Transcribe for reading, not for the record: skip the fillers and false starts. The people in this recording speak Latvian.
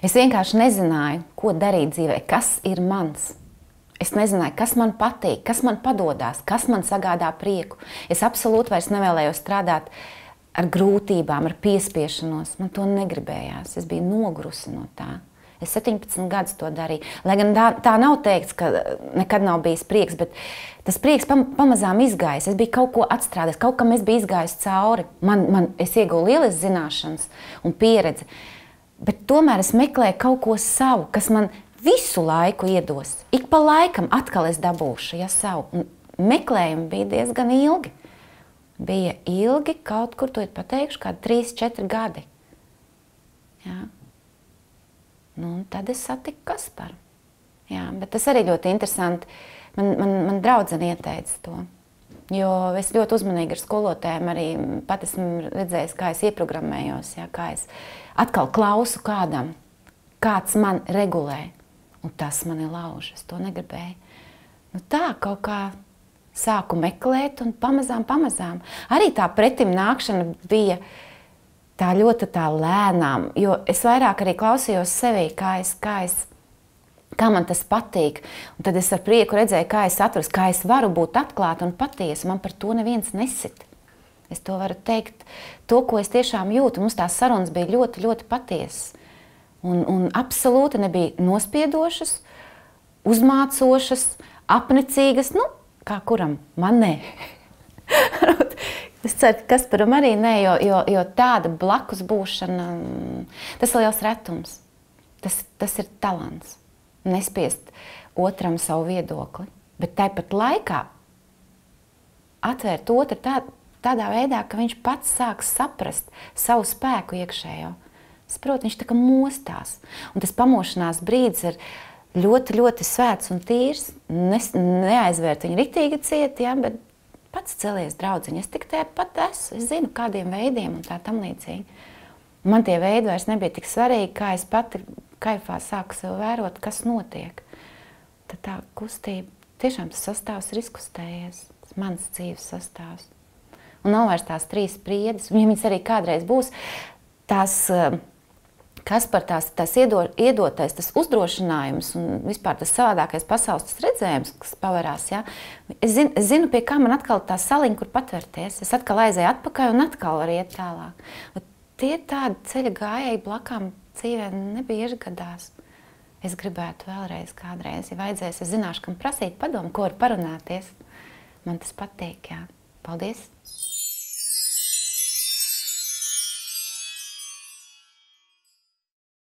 Es vienkārši nezināju, ko darīt dzīvē, kas ir mans. Es nezināju, kas man patīk, kas man padodas, kas man sagādā prieku. Es absolūti vairs nevēlējos strādāt ar grūtībām, ar piespiešanos. Man to negribējās. Es biju nogurusi no tā. Es 17 gadus to darīju. Lai gan tā nav teikts, ka nekad nav bijis prieks, bet tas prieks pamazām izgājis. Es biju kaut ko atstrādājis, kaut kam es biju izgājis cauri. Es ieguvu lielas zināšanas un pieredzi, bet tomēr es meklēju kaut ko savu, kas man visu laiku iedos. Ik pa laikam atkal es dabūšu, ja savu. Un meklējumi bija diezgan ilgi. Bija ilgi, kaut kur, to ir pateikšu, kādi 3-4 gadi. Jā. Nu, un tad es satiku Kasparu. Jā, bet tas arī ļoti interesanti. Man draudzene ieteica to. Jo es ļoti uzmanīgi ar skolotājiem arī pat esmu redzējis, kā es ieprogrammējos, jā, kā es atkal klausu kādam, kāds man regulē. Un tas mani lauž. Es to negribēju. Nu, tā kaut kā sāku meklēt un pamazām. Arī tā pretim nākšana bija tā ļoti tā lēnām, jo es vairāk arī klausījos sevī, kā man tas patīk. Un tad es ar prieku redzēju, kā es atveros, kā es varu būt atklāta un patiesa. Man par to neviens nesit. Es to varu teikt, to, ko es tiešām jūtu. Mums tās sarunas bija ļoti, ļoti patiesas. Un absolūti nebija nospiedošas, uzmācošas, apnicīgas, nu, kā kuram, man nē. Es ceru, ka Kasparam arī nē, jo tāda blakus būšana, tas ir liels retums. Tas ir talants. Nespiest otram savu viedokli, bet tāpat laikā atvērt otru tādā veidā, ka viņš pats sāks saprast savu spēku iekšējo. Saprot, viņš tā kā mostās. Un tas pamošanās brīdis ir ļoti, ļoti svēts un tīrs. Neaizvērt viņu ritīgi ciet, ja, bet pats celies draudziņi. Es tik tāpat esmu. Es zinu, kādiem veidiem un tā tam līdzīgi. Man tie veidi vairs nebija tik svarīgi, kā es pati kaifā sāku sev vērot, kas notiek. Tad tā kustība, tiešām tas sastāvs ir izkustējies. Tas mans dzīves sastāvs. Un nav vairs tās 3 spriedes. Un ja viņas arī kādreiz būs, tās... Kaspar tās iedotais, tas uzdrošinājums un vispār tas savādākais pasaules tas redzējums, kas pavarās, ja? Es zinu, pie kā man atkal tā saliņa, kur patverties. Es atkal aizēju atpakaļ un atkal var iet tālāk. Un tie tādi ceļa gājēji blakām dzīvē nebieži gadās. Es gribētu vēlreiz kādreiz, ja vajadzēs, es zināšu, kam prasīt padomu, ko var parunāties. Man tas patīk, jā. Paldies!